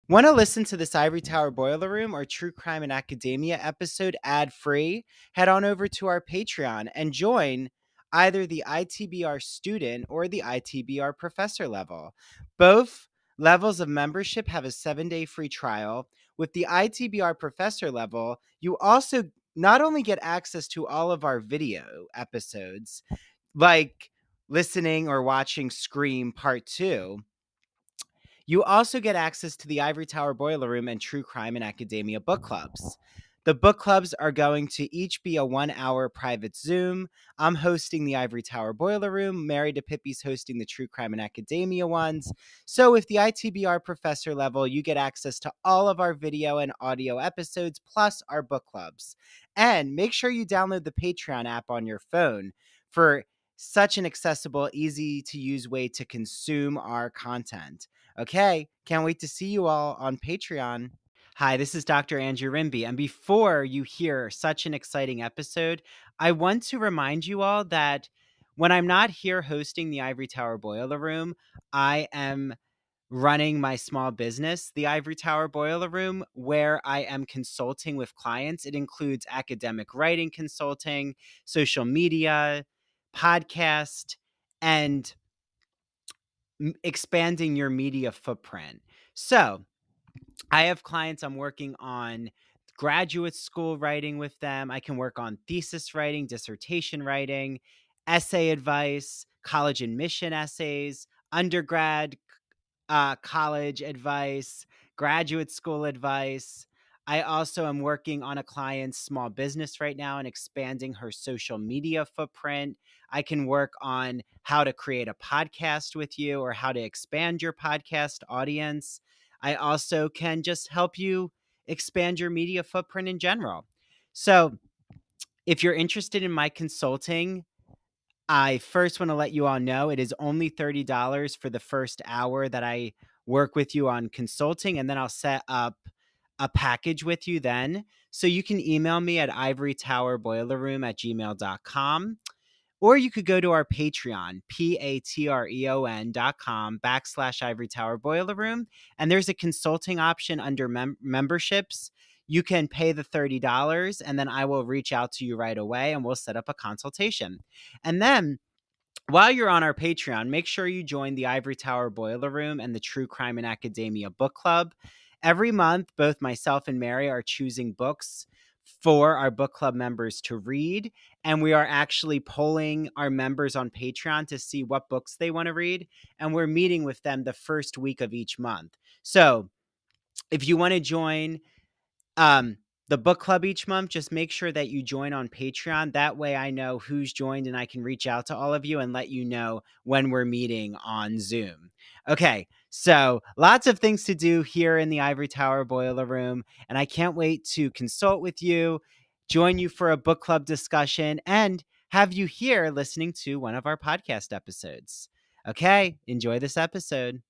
Want to listen to this Ivory Tower Boiler Room or True Crime and Academia episode ad-free? Head on over to our Patreon and join either the ITBR student or the ITBR professor level. Both levels of membership have a 7-day free trial. With the ITBR professor level, you also not only get access to all of our video episodes, like listening or watching Scream Part 2, you also get access to the Ivory Tower Boiler Room and True Crime and Academia book clubs. The book clubs are going to each be a 1-hour private Zoom. I'm hosting the Ivory Tower Boiler Room. Mary DiPipi's hosting the True Crime and Academia ones. So with the ITBR professor level, you get access to all of our video and audio episodes, plus our book clubs. And make sure you download the Patreon app on your phone for such an accessible, easy to use way to consume our content. Okay, can't wait to see you all on Patreon. Hi, this is Dr. Andrew Rimby, and before you hear such an exciting episode, I want to remind you all that when I'm not here hosting the Ivory Tower Boiler Room, I am running my small business, the Ivory Tower Boiler Room, where I am consulting with clients. It includes academic writing consulting, social media, podcast, and expanding your media footprint. So I have clients I'm working on graduate school writing with them. I can work on thesis writing, dissertation writing, essay advice, college admission essays, undergrad college advice, graduate school advice. I also am working on a client's small business right now and expanding her social media footprint. I can work on how to create a podcast with you or how to expand your podcast audience. I also can just help you expand your media footprint in general. So, if you're interested in my consulting, I first want to let you all know it is only $30 for the first hour that I work with you on consulting, and then I'll set up a package with you then. So you can email me at ivorytowerboilerroom@gmail.com, or you could go to our Patreon, patreon.com/Ivory Tower Boiler Room, and there's a consulting option under memberships. You can pay the $30 and then I will reach out to you right away and we'll set up a consultation. And then while you're on our Patreon, make sure you join the Ivory Tower Boiler Room and the True Crime and Academia Book Club. Every month, both myself and Mary are choosing books for our book club members to read, and we are actually polling our members on Patreon to see what books they want to read, and we're meeting with them the first week of each month. So if you want to join the book club each month, just make sure that you join on Patreon. That way I know who's joined and I can reach out to all of you and let you know when we're meeting on Zoom. Okay, so lots of things to do here in the Ivory Tower Boiler Room, and I can't wait to consult with you, join you for a book club discussion, and have you here listening to one of our podcast episodes. Okay, enjoy this episode.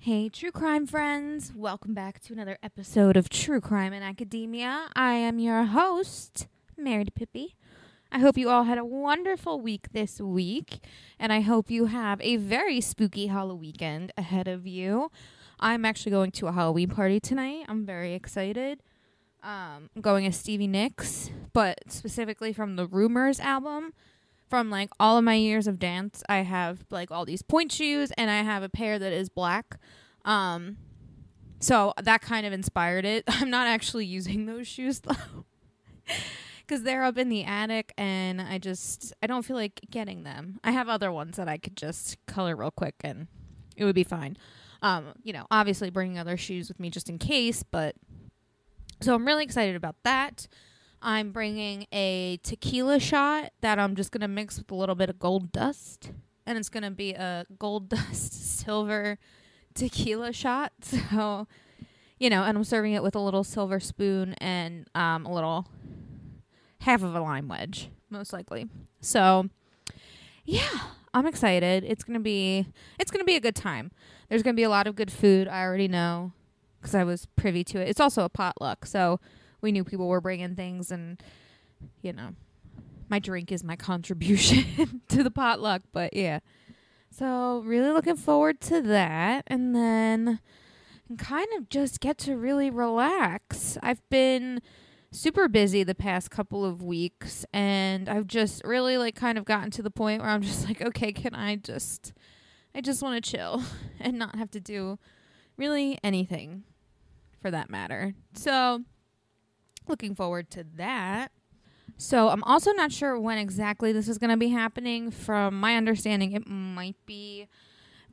Hey, true crime friends. Welcome back to another episode of True Crime and Academia. I am your host, Mary DiPipi. I hope you all had a wonderful week this week, and I hope you have a very spooky Halloween weekend ahead of you. I'm actually going to a Halloween party tonight. I'm very excited. I'm going as Stevie Nicks, but specifically from the Rumors album. From like all of my years of dance, I have like all these point shoes, and I have a pair that is black. So that kind of inspired it. I'm not actually using those shoes though, because they're up in the attic, and I don't feel like getting them. I have other ones that I could just color real quick, and it would be fine. Obviously bringing other shoes with me just in case, but so I'm really excited about that. I'm bringing a tequila shot that I'm just going to mix with a little bit of gold dust. and it's going to be a gold dust silver tequila shot. So, and I'm serving it with a little silver spoon and a little half of a lime wedge, most likely. So, yeah, I'm excited. It's going to be a good time. There's going to be a lot of good food. I already know because I was privy to it. It's also a potluck, so we knew people were bringing things, and my drink is my contribution to the potluck. But yeah, so really looking forward to that, and then kind of just get to really relax. I've been super busy the past couple of weeks, and I've just really kind of gotten to the point where I'm just like, okay, I just want to chill and not have to do really anything for that matter. So looking forward to that. So I'm also not sure when exactly this is going to be happening. From my understanding, it might be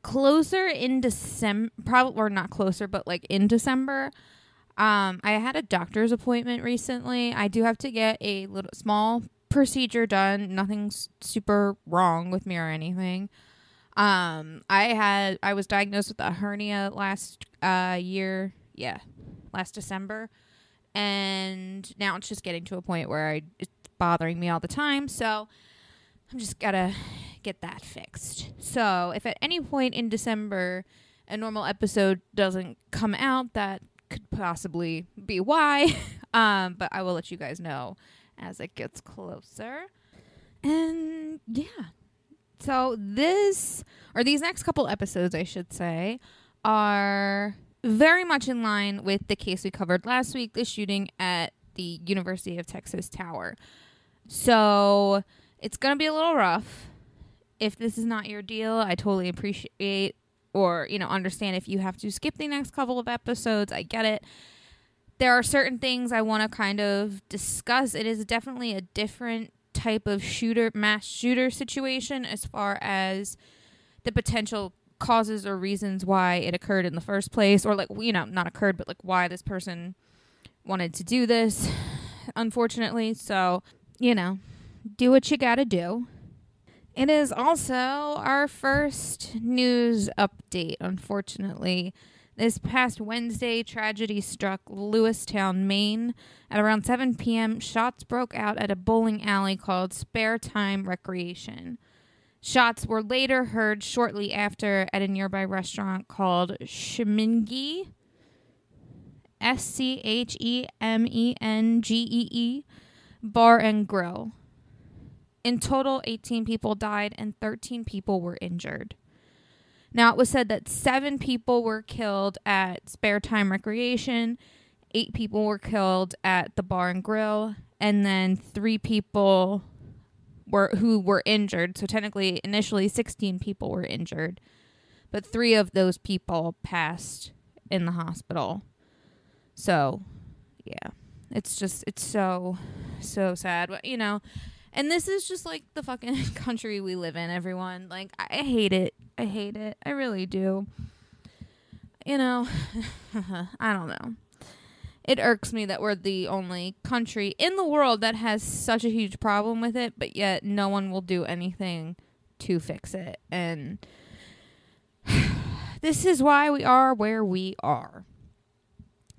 closer in December, probably, or not closer, but in December. I had a doctor's appointment recently. I do have to get a little small procedure done. Nothing's super wrong with me or anything. I was diagnosed with a hernia last December, and now it's just getting to a point where it's bothering me all the time. So I'm just gotta get that fixed. So if at any point in December a normal episode doesn't come out, that could possibly be why. But I will let you guys know as it gets closer. And yeah. So these next couple episodes, I should say, are very much in line with the case we covered last week, the shooting at the University of Texas Tower. So it's going to be a little rough. If this is not your deal, I totally appreciate or, understand if you have to skip the next couple of episodes. I get it. There are certain things I want to kind of discuss. It is definitely a different type of mass shooter situation as far as the potential causes or reasons why it occurred in the first place, or not occurred, but why this person wanted to do this, unfortunately. So, do what you gotta do. It is also our first news update, unfortunately. This past Wednesday, tragedy struck Lewistown, Maine. At around 7 p.m., shots broke out at a bowling alley called Spare Time Recreation. Shots were later heard shortly after at a nearby restaurant called Schmengee, Schemengee, Bar and Grill. In total, 18 people died and 13 people were injured. Now, it was said that 7 people were killed at Spare Time Recreation, 8 people were killed at the Bar and Grill, and then 3 people who were injured. So technically, initially, 16 people were injured, but 3 of those people passed in the hospital. So, yeah, it's so sad. But, and this is just the fucking country we live in, everyone. I hate it. I hate it. I really do. I don't know. It irks me that we're the only country in the world that has such a huge problem with it, but yet no one will do anything to fix it. And this is why we are where we are.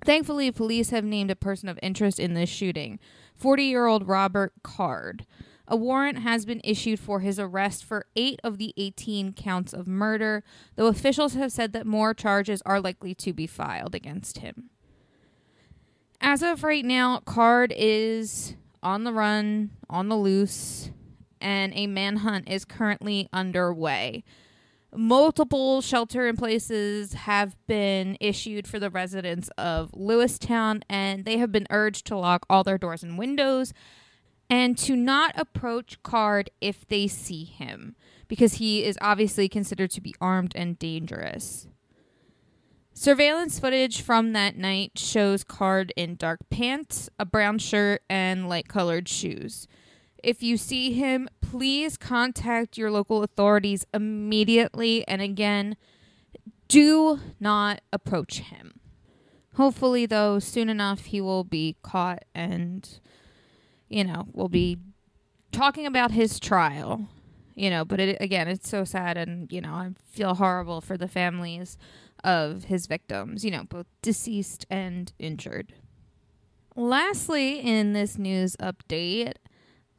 Thankfully, police have named a person of interest in this shooting, 40-year-old Robert Card. A warrant has been issued for his arrest for 8 of the 18 counts of murder, though officials have said that more charges are likely to be filed against him. As of right now, Card is on the run, on the loose, and a manhunt is currently underway. Multiple shelter-in-places have been issued for the residents of Lewistown, and they have been urged to lock all their doors and windows and to not approach Card if they see him, because he is obviously considered to be armed and dangerous. Surveillance footage from that night shows Card in dark pants, a brown shirt, and light-colored shoes. If you see him, please contact your local authorities immediately, and again, do not approach him. Hopefully, though, soon enough he will be caught and, we'll be talking about his trial. But again, it's so sad, and I feel horrible for the families of his victims, both deceased and injured. Lastly, in this news update,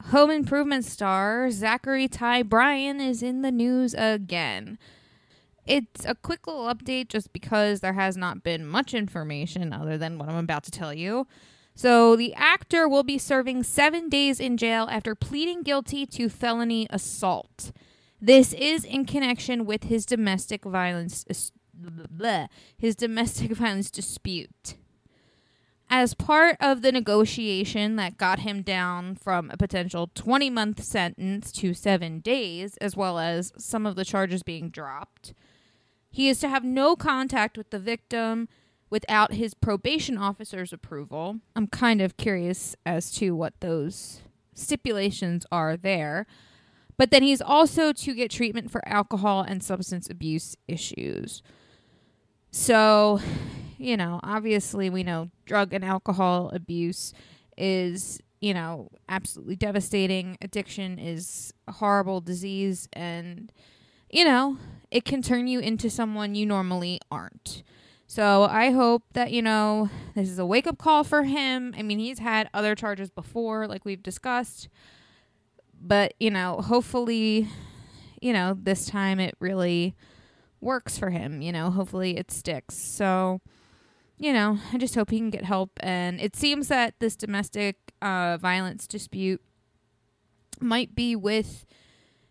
home improvement star Zachery Ty Bryan is in the news again. It's a quick little update just because there has not been much information other than what I'm about to tell you. So the actor will be serving 7 days in jail after pleading guilty to felony assault. This is in connection with his domestic violence dispute. As part of the negotiation that got him down from a potential 20-month sentence to 7 days, as well as some of the charges being dropped, he is to have no contact with the victim without his probation officer's approval. I'm kind of curious as to what those stipulations are there. But then he's also to get treatment for alcohol and substance abuse issues. So, obviously we know drug and alcohol abuse is, absolutely devastating. Addiction is a horrible disease, and, it can turn you into someone you normally aren't. So I hope that, this is a wake-up call for him. I mean, he's had other charges before, like we've discussed. But, hopefully, this time it really works for him. Hopefully it sticks. So, I just hope he can get help. And it seems that this domestic violence dispute might be with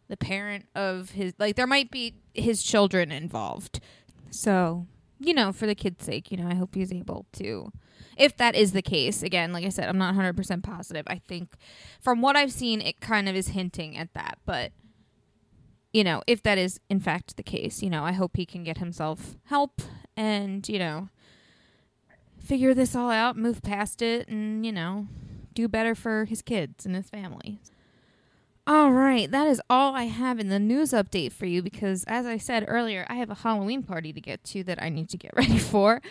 the parent of his, there might be his children involved. So, for the kid's sake, I hope he's able to, if that is the case. Again, like I said, I'm not 100% positive. I think from what I've seen, it kind of is hinting at that. But, if that is in fact the case, I hope he can get himself help and, figure this all out, move past it, and, do better for his kids and his family. All right, that is all I have in the news update for you because, as I said earlier, I have a Halloween party to get to that I need to get ready for.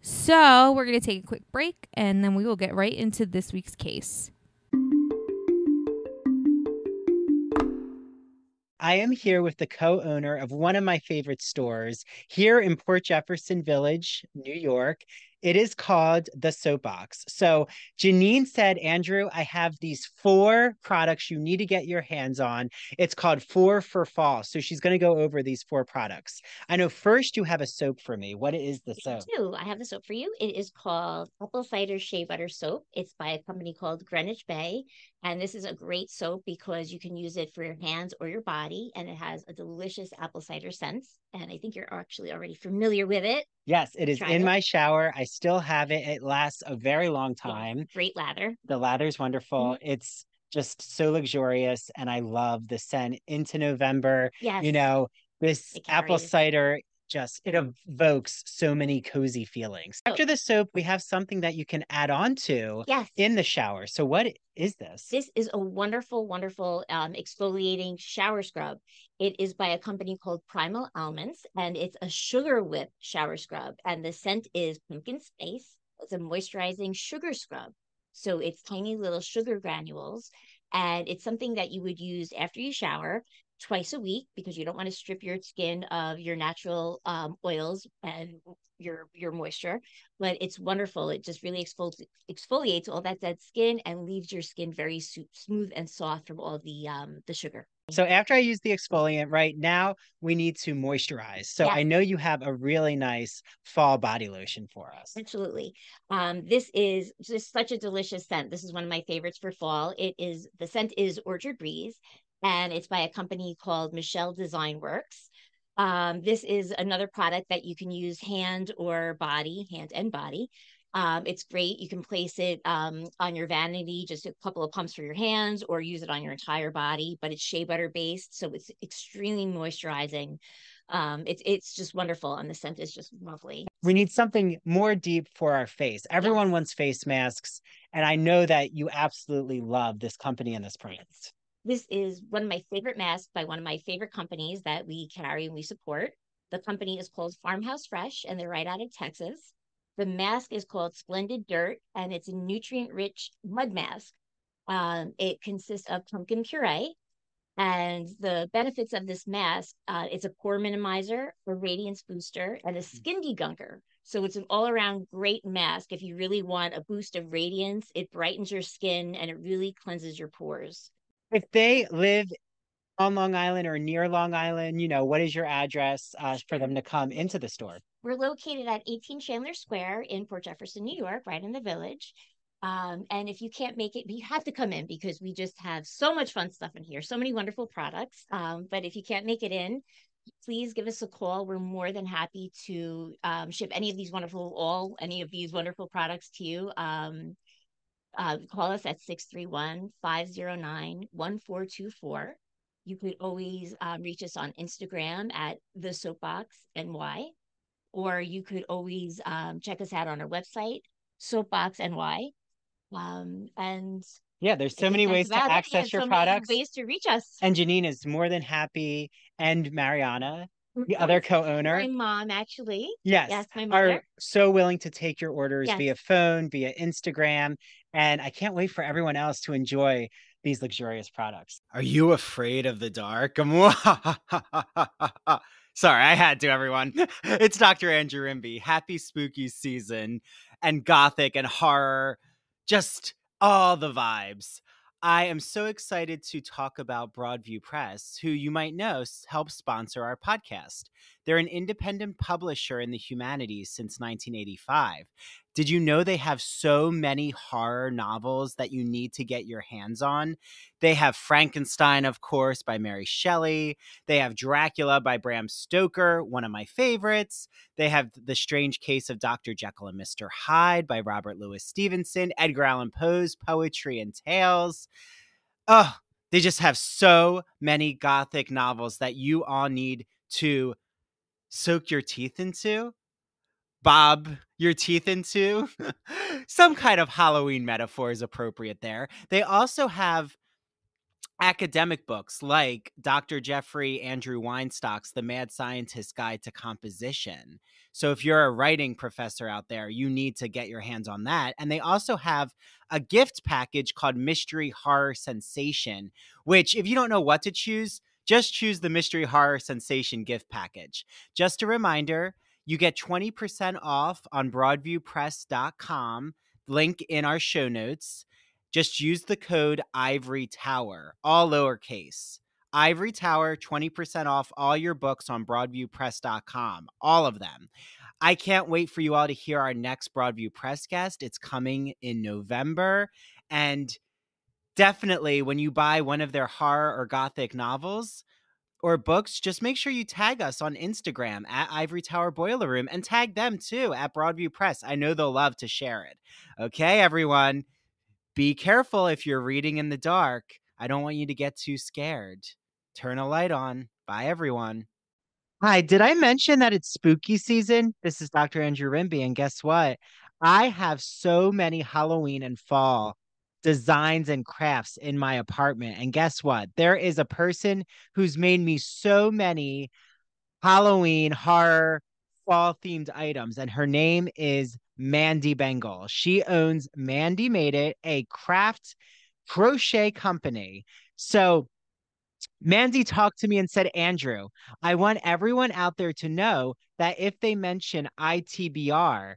So we're going to take a quick break, and then we will get right into this week's case. I am here with the co-owner of one of my favorite stores here in Port Jefferson Village, New York. It is called The Soapbox. So Janine said, Andrew, I have these 4 products you need to get your hands on. It's called 4 for Fall. So she's going to go over these 4 products. I know first you have a soap for me. What is the soap? I have the soap for you. It is called Apple Cider Shea Butter Soap. It's by a company called Greenwich Bay. And this is a great soap because you can use it for your hands or your body. And it has a delicious apple cider scent. And I think you're actually already familiar with it. Yes, it is in my shower. I still have it. It lasts a very long time. Yeah, great lather. The lather's wonderful. Mm-hmm. It's just so luxurious. And I love the scent into November. Yes. This apple cider it evokes so many cozy feelings. After the soap, we have something that you can add on to in the shower. So what is this? This is a wonderful, wonderful exfoliating shower scrub. It is by a company called Primal Almonds, and it's a sugar whip shower scrub. And the scent is pumpkin spice. It's a moisturizing sugar scrub. So it's tiny little sugar granules. And it's something that you would use after you shower twice a week because you don't want to strip your skin of your natural oils and your moisture. But it's wonderful. It just really exfoliates all that dead skin and leaves your skin very smooth and soft from all the sugar. So after I use the exfoliant, right now we need to moisturize. So I know you have a really nice fall body lotion for us. Absolutely. This is just such a delicious scent. This is one of my favorites for fall. The scent is Orchard Breeze, and it's by a company called Michelle Design Works. This is another product that you can use hand and body. It's great. You can place it on your vanity, just a couple of pumps for your hands, or use it on your entire body, but it's shea butter based, so it's extremely moisturizing. It's just wonderful, and the scent is just lovely. We need something more deep for our face. Everyone wants face masks, and I know that you absolutely love this company and this brand. This is one of my favorite masks by one of my favorite companies that we carry and we support. The company is called Farmhouse Fresh, and they're right out of Texas. The mask is called Splendid Dirt, and it's a nutrient-rich mud mask. It consists of pumpkin puree, And the benefits of this mask, it's a pore minimizer, a radiance booster, and a skin degunker. So it's an all-around great mask. If you really want a boost of radiance, it brightens your skin and it really cleanses your pores. If they live on Long Island or near Long Island, what is your address for them to come into the store? We're located at 18 Chandler Square in Port Jefferson, New York, right in the village. And if you can't make it, you have to come in because we just have so much fun stuff in here, so many wonderful products. But if you can't make it in, please give us a call. We're more than happy to ship any of these wonderful products to you. Call us at 631-509-1424. You could always reach us on Instagram at the Soapbox NY, or you could always check us out on our website, Soapbox NY. And Yeah, there's I so think many that's ways to about it. Yeah, access your so many products. ways to reach us. And Janine is more than happy, and Mariana, the other co-owner, My mom, actually. yes, Yes, my are mother. so willing to take your orders Yes. via phone, via Instagram, and I can't wait for everyone else to enjoy these luxurious products. Are you afraid of the dark? Sorry, I had to, everyone. It's Dr. Andrew Rimby. Happy spooky season and gothic and horror, just all the vibes. I am so excited to talk about Broadview Press, who you might know helps sponsor our podcast. They're an independent publisher in the humanities since 1985. Did you know they have so many horror novels that you need to get your hands on? They have Frankenstein, of course, by Mary Shelley. They have Dracula by Bram Stoker, one of my favorites. They have The Strange Case of Dr. Jekyll and Mr. Hyde by Robert Louis Stevenson, Edgar Allan Poe's Poetry and Tales. Oh, they just have so many gothic novels that you all need to soak your teeth into, bob your teeth into. Some kind of Halloween metaphor is appropriate there. They also have academic books like Dr. Jeffrey Andrew Weinstock's The Mad Scientist's Guide to Composition. So if you're a writing professor out there, you need to get your hands on that. And they also have a gift package called Mystery Horror Sensation, which if you don't know what to choose, just choose the Mystery Horror Sensation gift package. Just a reminder, you get 20% off on broadviewpress.com, link in our show notes. Just use the code Ivory Tower, all lowercase. Ivory Tower, 20% off all your books on broadviewpress.com, all of them. I can't wait for you all to hear our next Broadview Press guest. It's coming in November. And definitely when you buy one of their horror or gothic novels or books, just make sure you tag us on Instagram at Ivory Tower Boiler Room and tag them too at Broadview Press. I know they'll love to share it. Okay, everyone. Be careful if you're reading in the dark. I don't want you to get too scared. Turn a light on. Bye, everyone. Hi, did I mention that it's spooky season? This is Dr. Andrew Rimby, and guess what? I have so many Halloween and fall designs and crafts in my apartment. And guess what? There is a person who's made me so many Halloween horror fall themed items, and her name is Mandy Bengal. She owns Mandy Made It, a craft crochet company. So Mandy talked to me and said, Andrew, I want everyone out there to know that if they mention ITBR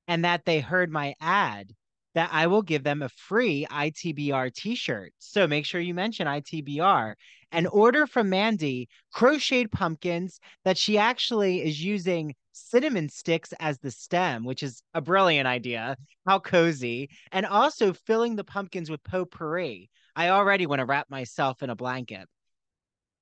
and that they heard my ad, that I will give them a free ITBR t-shirt. So make sure you mention ITBR and order from Mandy crocheted pumpkins that she actually is using cinnamon sticks as the stem, which is a brilliant idea. How cozy. And also filling the pumpkins with potpourri. I already want to wrap myself in a blanket.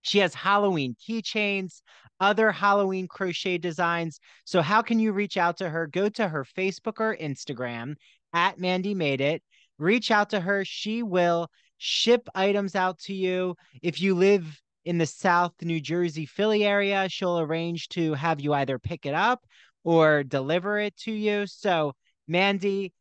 She has Halloween keychains, other Halloween crochet designs. So how can you reach out to her? Go to her Facebook or Instagram at Mandy Made It. Reach out to her. She will ship items out to you. If you live in the South New Jersey, Philly area, she'll arrange to have you either pick it up or deliver it to you. So Mandy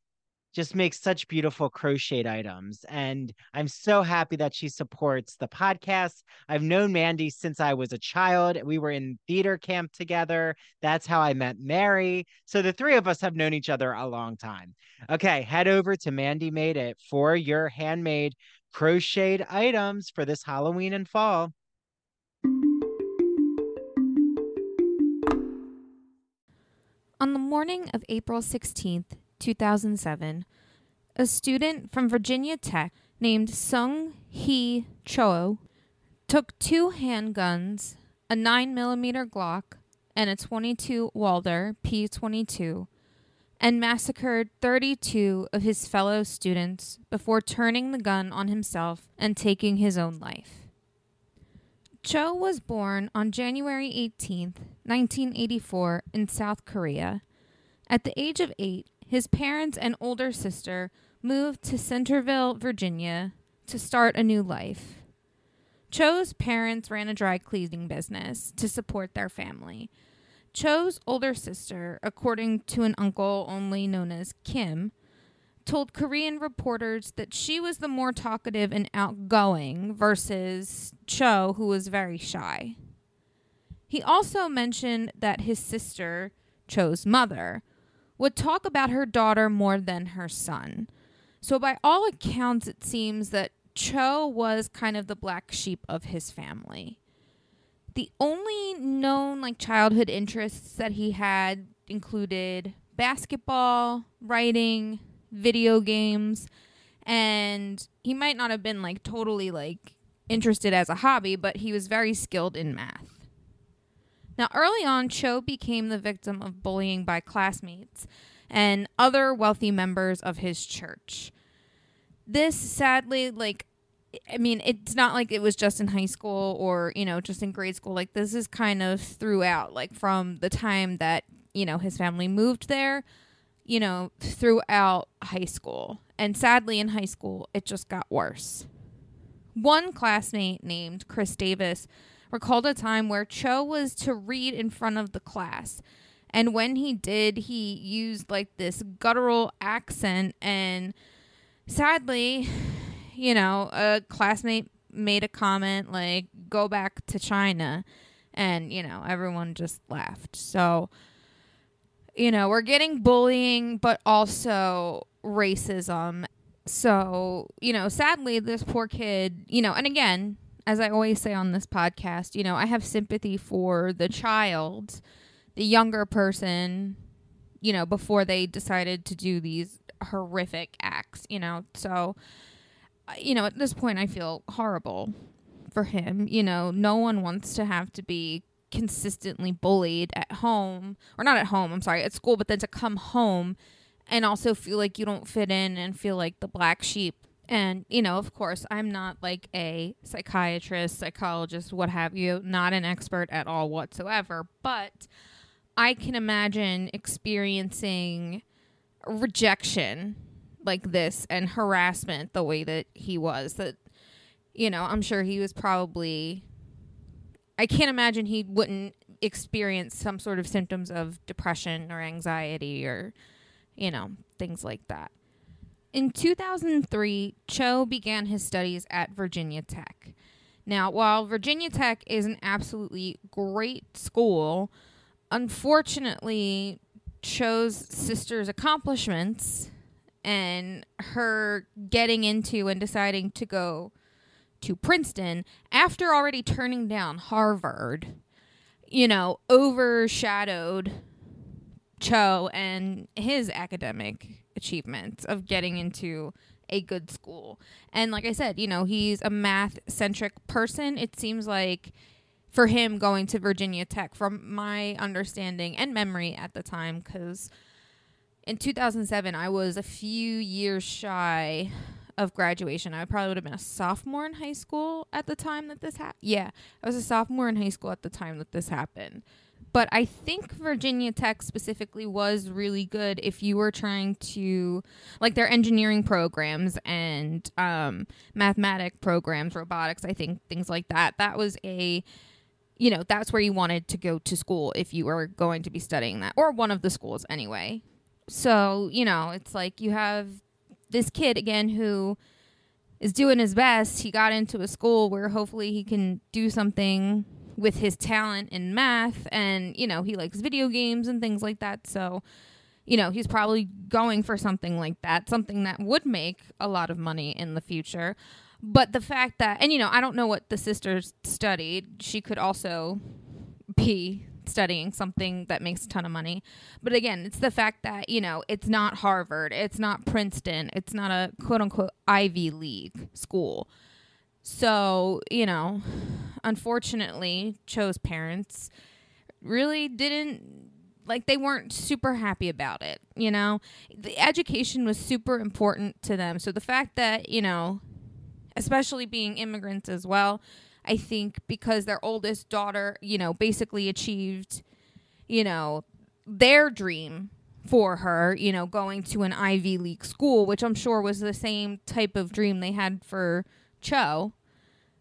just makes such beautiful crocheted items. And I'm so happy that she supports the podcast. I've known Mandy since I was a child. We were in theater camp together. That's how I met Mary. So the three of us have known each other a long time. Okay, head over to Mandy Made It for your handmade crocheted items for this Halloween and fall. On the morning of April 16th, 2007, a student from Virginia Tech named Seung-Hui Cho took 2 handguns, a 9mm Glock, and a .22 Walther P22, and massacred 32 of his fellow students before turning the gun on himself and taking his own life. Cho was born on January 18th, 1984, in South Korea. At the age of 8, his parents and older sister moved to Centerville, Virginia, to start a new life. Cho's parents ran a dry cleaning business to support their family. Cho's older sister, according to an uncle only known as Kim, told Korean reporters that she was the more talkative and outgoing versus Cho, who was very shy. He also mentioned that his sister, Cho's mother, would talk about her daughter more than her son. So by all accounts, it seems that Cho was kind of the black sheep of his family. The only known childhood interests that he had included basketball, writing, video games, and he might not have been totally interested as a hobby, but he was very skilled in math. Now, early on, Cho became the victim of bullying by classmates and other wealthy members of his church. This sadly, it's not like it was just in high school or, just in grade school. This is kind of throughout, from the time that, his family moved there, throughout high school. And sadly, in high school, it just got worse. One classmate named Chris Davis recalled a time where Cho was to read in front of the class. And when he did, he used this guttural accent. And sadly, a classmate made a comment go back to China. And, everyone just laughed. So, we're getting bullying, but also racism. So, sadly, this poor kid, and again, as I always say on this podcast, I have sympathy for the child, the younger person, before they decided to do these horrific acts, So, at this point, I feel horrible for him. No one wants to have to be consistently bullied at home, or not at home, I'm sorry, at school, but then to come home and also feel like you don't fit in and feel like the black sheep. And, of course, I'm not a psychiatrist, psychologist, what have you, not an expert at all whatsoever, but I can imagine experiencing rejection like this and harassment the way that he was. That, I'm sure he was probably, I can't imagine he wouldn't experience some sort of symptoms of depression or anxiety or, things like that. In 2003, Cho began his studies at Virginia Tech. Now, while Virginia Tech is an absolutely great school, unfortunately, Cho's sister's accomplishments and her getting into and deciding to go to Princeton after already turning down Harvard, overshadowed Cho and his academic achievements of getting into a good school. And like I said, he's a math-centric person. It seems like for him going to Virginia Tech, from my understanding and memory at the time, because in 2007, I was a few years shy of graduation. I probably would have been a sophomore in high school at the time that this happened. Yeah, I was a sophomore in high school at the time that this happened. But I think Virginia Tech specifically was really good if you were trying to, their engineering programs and mathematic programs, robotics, I think, things like that. That was that's where you wanted to go to school if you were going to be studying that, or one of the schools anyway. So, it's you have this kid, again, who is doing his best. He got into a school where hopefully he can do something with his talent in math, and, he likes video games and things like that. So, he's probably going for something like that, something that would make a lot of money in the future. But the fact that, and I don't know what the sisters studied. She could also be studying something that makes a ton of money. But again, it's the fact that, it's not Harvard, it's not Princeton, it's not a quote unquote Ivy League school. So, unfortunately, Cho's parents really didn't, they weren't super happy about it, The education was super important to them. So the fact that, especially being immigrants as well, I think because their oldest daughter, basically achieved, their dream for her, going to an Ivy League school, which I'm sure was the same type of dream they had for Cho.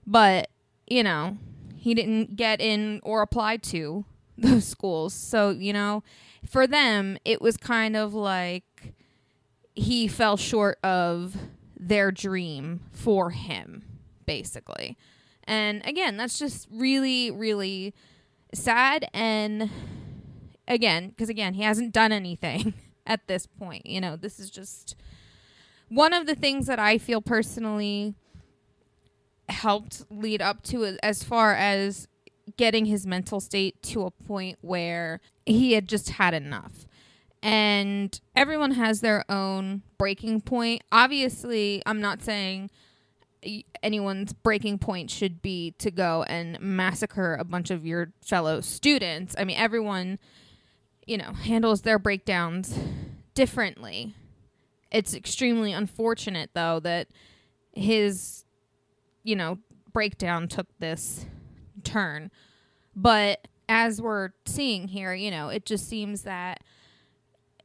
But, he didn't get in or apply to those schools. So, for them, it was kind of like he fell short of their dream for him, basically. And again, that's just really, really sad. And again, he hasn't done anything at this point. This is just one of the things that I feel personally helped lead up to as far as getting his mental state to a point where he had just had enough. And everyone has their own breaking point. Obviously, I'm not saying anyone's breaking point should be to go and massacre a bunch of your fellow students. I mean, everyone, handles their breakdowns differently. It's extremely unfortunate, though, that his, breakdown took this turn. But as we're seeing here, it just seems that,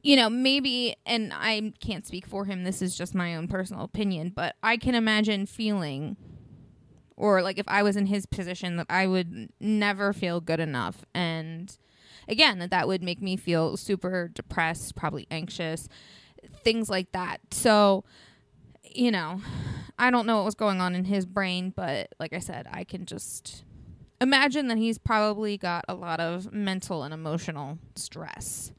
maybe, and I can't speak for him, this is just my own personal opinion, but I can imagine feeling, or if I was in his position, that I would never feel good enough. And again, that would make me feel super depressed, probably anxious, things like that. So, I don't know what was going on in his brain, but like I said, I can just imagine that he's probably got a lot of mental and emotional stress.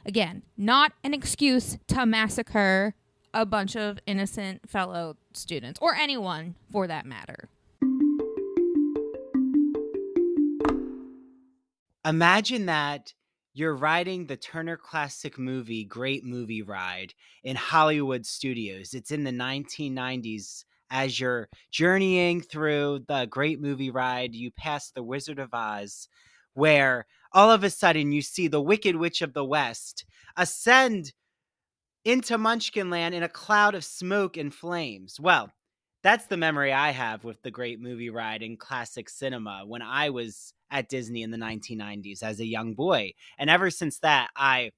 Again, not an excuse to massacre a bunch of innocent fellow students, or anyone for that matter. Imagine that you're riding the Turner Classic Movie Great Movie Ride in Hollywood studios. It's in the 1990s. As you're journeying through the Great Movie Ride, you pass the Wizard of Oz, where all of a sudden you see the Wicked Witch of the West ascend into Munchkinland in a cloud of smoke and flames. Well, that's the memory I have with the Great Movie Ride in classic cinema when I was at Disney in the 1990s as a young boy. And ever since that, I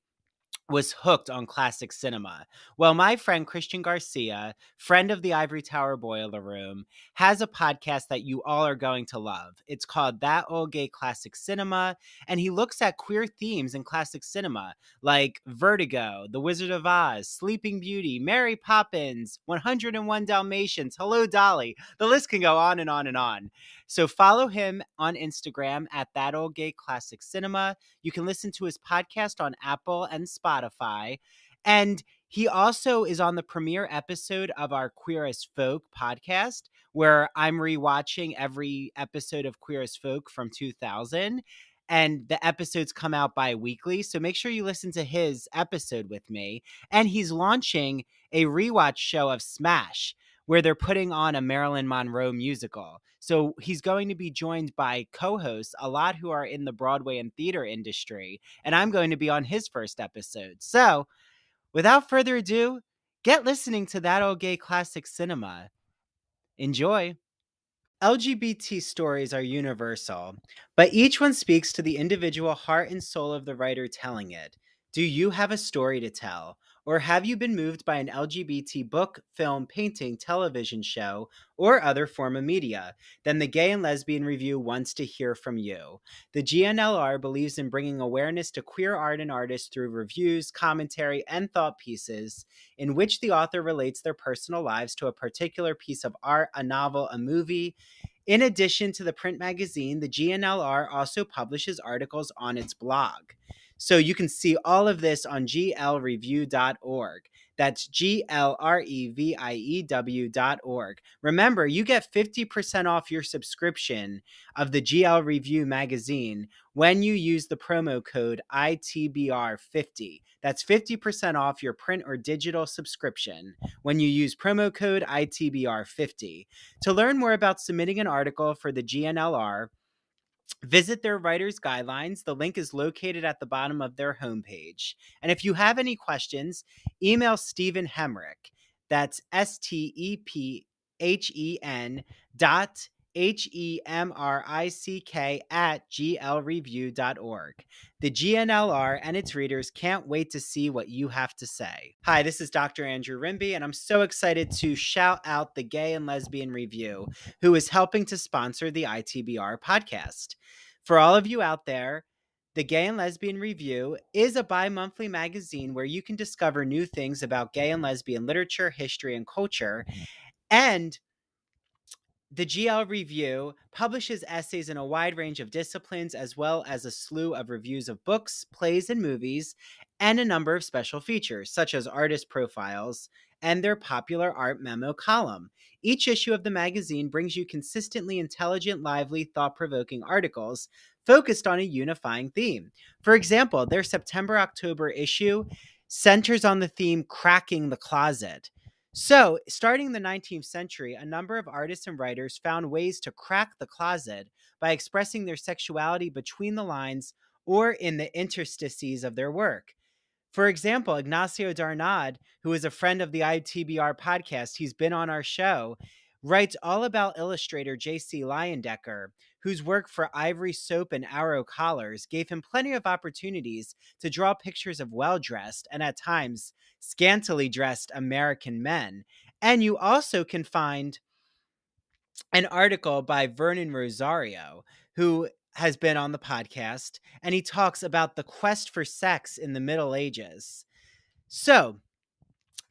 was hooked on classic cinema. Well, my friend Christian Garcia, friend of the Ivory Tower Boiler Room, has a podcast that you all are going to love. It's called That Old Gay Classic Cinema, and he looks at queer themes in classic cinema like Vertigo, The Wizard of Oz, Sleeping Beauty, Mary Poppins, 101 Dalmatians, Hello Dolly. The list can go on and on and on. So follow him on Instagram at That Old Gay Classic Cinema. You can listen to his podcast on Apple and Spotify. And he also is on the premiere episode of our Queer as Folk podcast, where I'm rewatching every episode of Queer as Folk from 2000. And the episodes come out bi-weekly. So make sure you listen to his episode with me. And he's launching a rewatch show of Smash, where they're putting on a Marilyn Monroe musical. So he's going to be joined by co-hosts, a lot who are in the Broadway and theater industry, and I'm going to be on his first episode. So without further ado, get listening to That Old Gay Classic Cinema. Enjoy. LGBT stories are universal, but each one speaks to the individual heart and soul of the writer telling it. Do you have a story to tell? Or have you been moved by an LGBT book, film, painting, television show, or other form of media? Then the Gay and Lesbian Review wants to hear from you. The GNLR believes in bringing awareness to queer art and artists through reviews, commentary, and thought pieces in which the author relates their personal lives to a particular piece of art, a novel, a movie. In addition to the print magazine, the GNLR also publishes articles on its blog. So you can see all of this on glreview.org. That's glreview.org. Remember, you get 50% off your subscription of the GL Review magazine when you use the promo code ITBR50. That's 50% off your print or digital subscription when you use promo code ITBR50. To learn more about submitting an article for the GNLR, visit their writer's guidelines. The link is located at the bottom of their homepage. And if you have any questions, email Stephen Hemrick. That's STEPHEN.HEMRICK@glreview.org. The GNLR and its readers can't wait to see what you have to say. Hi, this is Dr. Andrew Rimby, and I'm so excited to shout out the Gay and Lesbian Review, who is helping to sponsor the ITBR podcast. For all of you out there, the Gay and Lesbian Review is a bi-monthly magazine where you can discover new things about gay and lesbian literature, history, and culture. And the GL Review publishes essays in a wide range of disciplines, as well as a slew of reviews of books, plays, and movies, and a number of special features, such as artist profiles and their popular art memo column. Each issue of the magazine brings you consistently intelligent, lively, thought-provoking articles focused on a unifying theme. For example, their September-October issue centers on the theme Cracking the Closet. So, starting in the 19th century, a number of artists and writers found ways to crack the closet by expressing their sexuality between the lines or in the interstices of their work. For example, Ignacio Darnad, who is a friend of the ITBR podcast, he's been on our show, writes all about illustrator J.C. Leyendecker, whose work for Ivory Soap and Arrow Collars gave him plenty of opportunities to draw pictures of well-dressed and at times scantily dressed American men. And you also can find an article by Vernon Rosario, who has been on the podcast, and he talks about the quest for sex in the Middle Ages. So,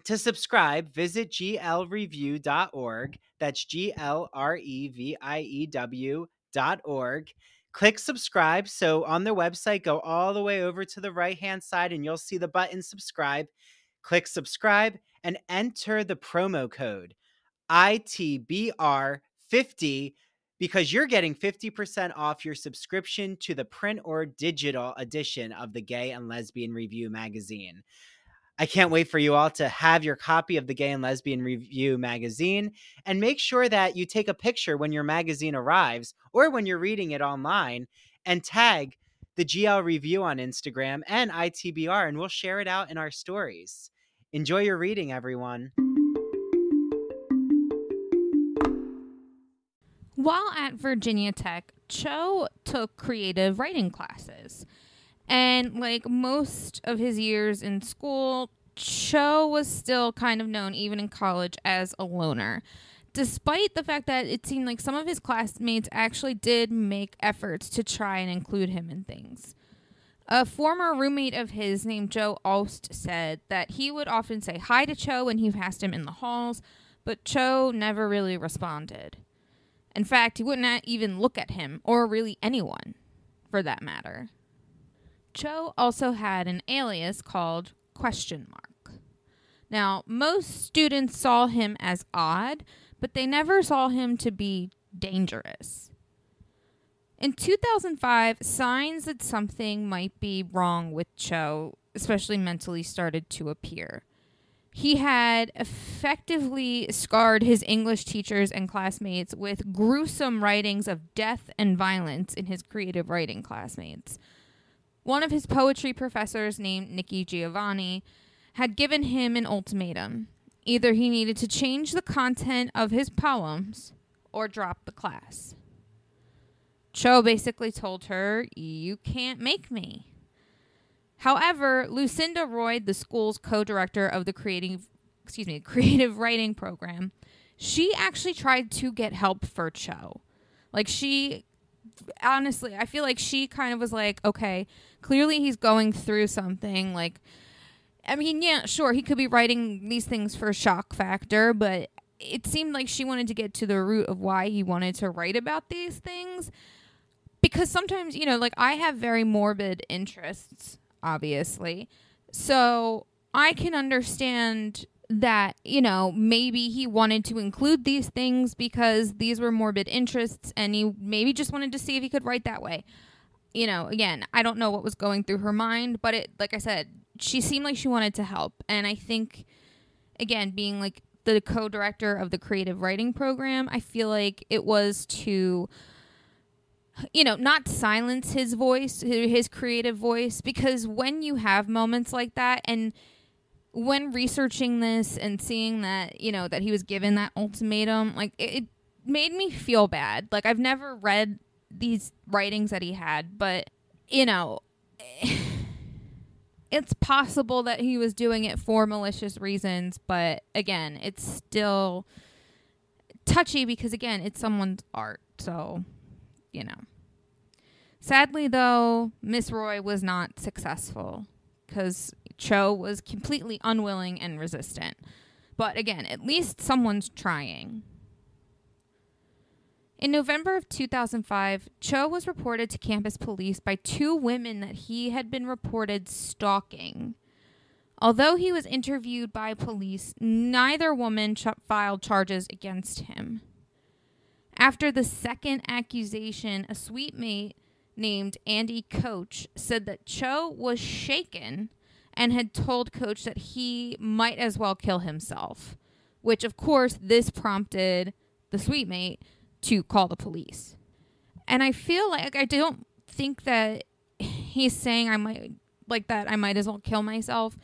to subscribe, visit glreview.org. That's glreview.org. Click subscribe. So on their website, go all the way over to the right-hand side and you'll see the button subscribe. Click subscribe and enter the promo code ITBR50 because you're getting 50% off your subscription to the print or digital edition of the Gay and Lesbian Review magazine. I can't wait for you all to have your copy of the Gay and Lesbian Review magazine, and make sure that you take a picture when your magazine arrives or when you're reading it online and tag the GL Review on Instagram and ITBR, and we'll share it out in our stories. Enjoy your reading, everyone. While at Virginia Tech, Cho took creative writing classes. And like most of his years in school, Cho was still kind of known, even in college, as a loner, despite the fact that it seemed like some of his classmates actually did make efforts to try and include him in things. A former roommate of his named Joe Alst said that he would often say hi to Cho when he passed him in the halls, but Cho never really responded. In fact, he wouldn't even look at him, or really anyone, for that matter. Cho also had an alias called ? Now, most students saw him as odd, but they never saw him to be dangerous. In 2005, signs that something might be wrong with Cho, especially mentally, started to appear. He had effectively scarred his English teachers and classmates with gruesome writings of death and violence in his creative writing classmates. One of his poetry professors, named Nikki Giovanni, had given him an ultimatum. Either he needed to change the content of his poems or drop the class. Cho basically told her, "You can't make me." However, Lucinda Roy, the school's co-director of the creative writing program, she actually tried to get help for Cho. Honestly, I feel like she kind of was like, okay, clearly he's going through something. Like, I mean, yeah, sure, he could be writing these things for shock factor, but it seemed like she wanted to get to the root of why he wanted to write about these things. Because sometimes, like, I have very morbid interests. obviously. So I can understand that, maybe he wanted to include these things because these were morbid interests and he maybe just wanted to see if he could write that way. Again, I don't know what was going through her mind, but like I said, she seemed like she wanted to help. And I think, again, being like the co-director of the creative writing program, I feel like it was to, not silence his voice, his creative voice, because when you have moments like that, and when researching this and seeing that, that he was given that ultimatum, like it made me feel bad. Like, I've never read these writings that he had, but, it's possible that he was doing it for malicious reasons, but again, it's still touchy because, again, it's someone's art. So, Sadly, though, Miss Roy was not successful because Cho was completely unwilling and resistant. But again, at least someone's trying. In November of 2005, Cho was reported to campus police by 2 women that he had been reported stalking. Although he was interviewed by police, neither woman filed charges against him. After the second accusation, a suite mate named Andy Coach said that Cho was shaken and had told Coach that he might as well kill himself, which, of course, this prompted the suite mate to call the police. And I feel like I don't think that he's saying I might as well kill myself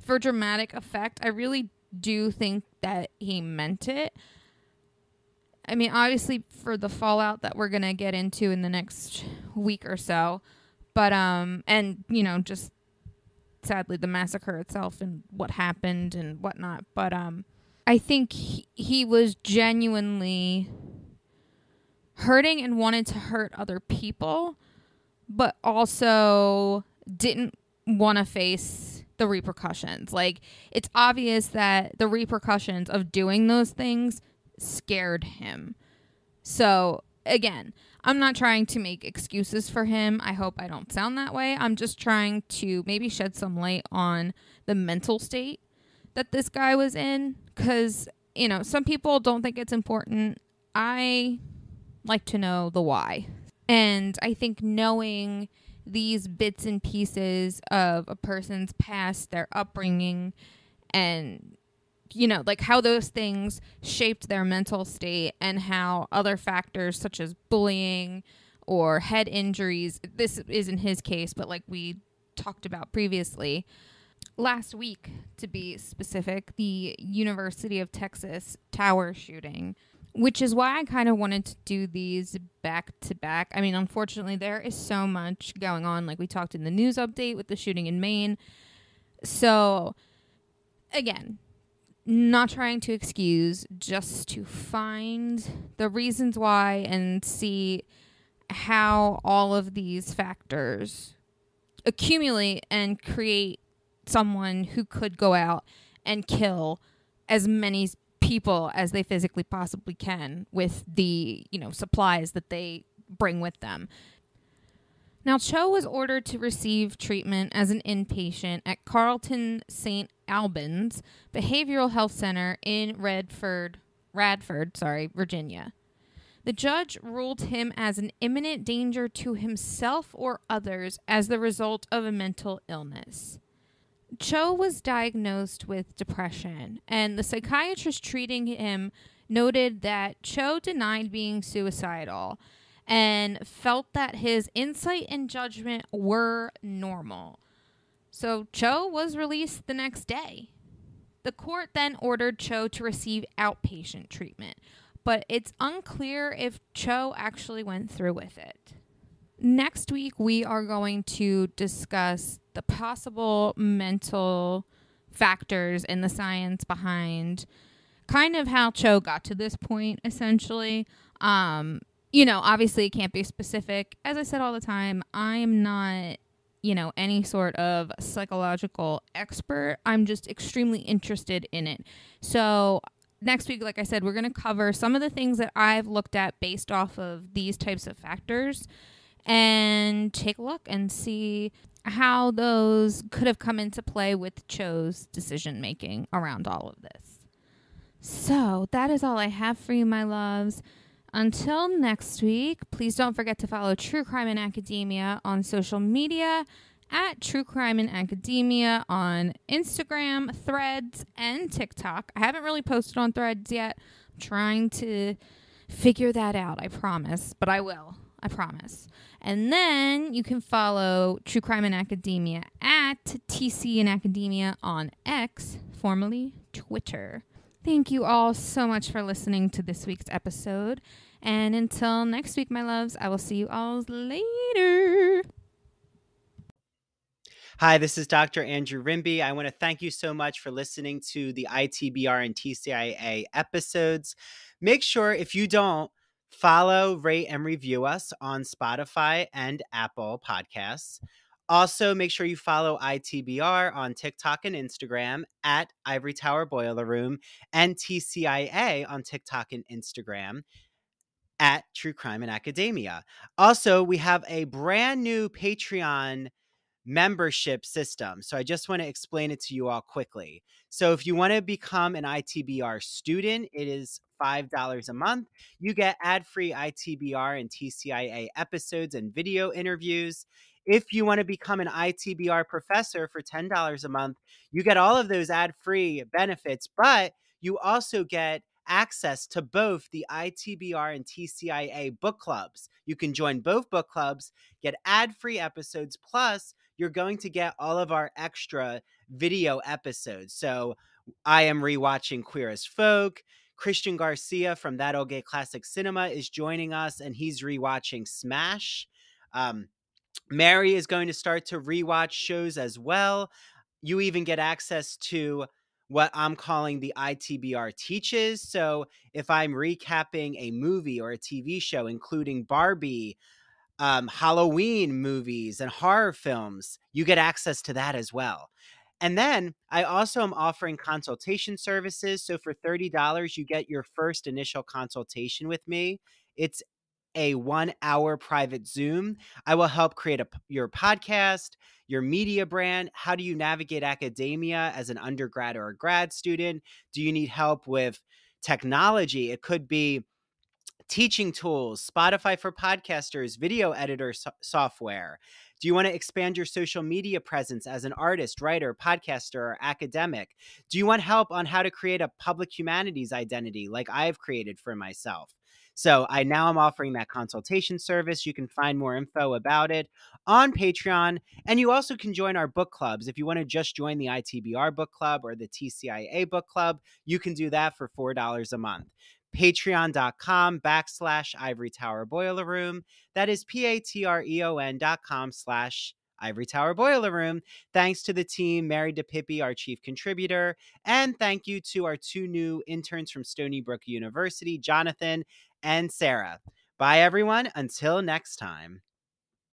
for dramatic effect. I really do think that he meant it. I mean, obviously for the fallout that we're going to get into in the next week or so, but and just sadly the massacre itself and what happened and whatnot, but I think he was genuinely hurting and wanted to hurt other people, but also didn't want to face the repercussions. Like, it's obvious that the repercussions of doing those things scared him. So, again, I'm not trying to make excuses for him. I hope I don't sound that way. I'm just trying to maybe shed some light on the mental state that this guy was in, because, some people don't think it's important. I like to know the why. And I think knowing these bits and pieces of a person's past, their upbringing, and, like how those things shaped their mental state and how other factors such as bullying or head injuries, this isn't his case, but like we talked about previously, last week to be specific, the University of Texas tower shooting, which is why I kind of wanted to do these back to back. I mean, unfortunately, there is so much going on. Like we talked in the news update with the shooting in Maine. So, again, not trying to excuse, just to find the reasons why and see how all of these factors accumulate and create someone who could go out and kill as many people as they physically possibly can with the, supplies that they bring with them. Now, Cho was ordered to receive treatment as an inpatient at Carleton St. Albans Behavioral Health Center in Radford, Virginia. The judge ruled him as an imminent danger to himself or others as the result of a mental illness. Cho was diagnosed with depression, and the psychiatrist treating him noted that Cho denied being suicidal and felt that his insight and judgment were normal. So Cho was released the next day. The court then ordered Cho to receive outpatient treatment, but it's unclear if Cho actually went through with it. Next week, we are going to discuss the possible mental factors and the science behind kind of how Cho got to this point, essentially. Obviously it can't be specific. As I said all the time, I'm not, any sort of psychological expert. I'm just extremely interested in it. So next week, like I said, we're going to cover some of the things that I've looked at based off of these types of factors and take a look and see how those could have come into play with Cho's decision making around all of this. So that is all I have for you, my loves. Until next week, please don't forget to follow True Crime in Academia on social media at True Crime in Academia on Instagram, Threads, and TikTok. I haven't really posted on Threads yet. I'm trying to figure that out, I promise, but I will. I promise. And then you can follow True Crime in Academia at TC in Academia on X, formerly Twitter. Thank you all so much for listening to this week's episode. And until next week, my loves, I will see you all later. Hi, this is Dr. Andrew Rimby. I want to thank you so much for listening to the ITBR and TCIA episodes. Make sure, if you don't, follow, rate, and review us on Spotify and Apple Podcasts. Also, make sure you follow ITBR on TikTok and Instagram at Ivory Tower Boiler Room, and TCIA on TikTok and Instagram at True Crime in Academia. Also, we have a brand new Patreon membership system. So I just want to explain it to you all quickly. So if you want to become an ITBR student, it is $5 a month. You get ad-free ITBR and TCIA episodes and video interviews. If you want to become an ITBR professor for $10 a month, you get all of those ad-free benefits, but you also get access to both the ITBR and TCIA book clubs. You can join both book clubs, get ad-free episodes, plus you're going to get all of our extra video episodes. So I am rewatching Queer as Folk. Christian Garcia from That Old Gay Classic Cinema is joining us, and he's rewatching Smash. Mary is going to start to rewatch shows as well. You even get access to what I'm calling the ITBR Teaches. So if I'm recapping a movie or a TV show, including Barbie, Halloween movies, and horror films, you get access to that as well. And then I also am offering consultation services. So for $30, you get your first initial consultation with me. It's a 1 hour private Zoom. I will help create your podcast, your media brand. How do you navigate academia as an undergrad or a grad student? Do you need help with technology? It could be teaching tools, Spotify for podcasters, video editor software. Do you want to expand your social media presence as an artist, writer, podcaster, or academic? Do you want help on how to create a public humanities identity like I've created for myself? So now I'm offering that consultation service. You can find more info about it on Patreon. And you also can join our book clubs. If you want to just join the ITBR book club or the TCIA book club, you can do that for $4 a month. Patreon.com/Ivory Tower Boiler Room. That is patreon.com/Ivory Tower Boiler Room. Thanks to the team, Mary DiPipi, our chief contributor. And thank you to our 2 new interns from Stony Brook University, Jonathan and Sara. Bye, everyone. Until next time.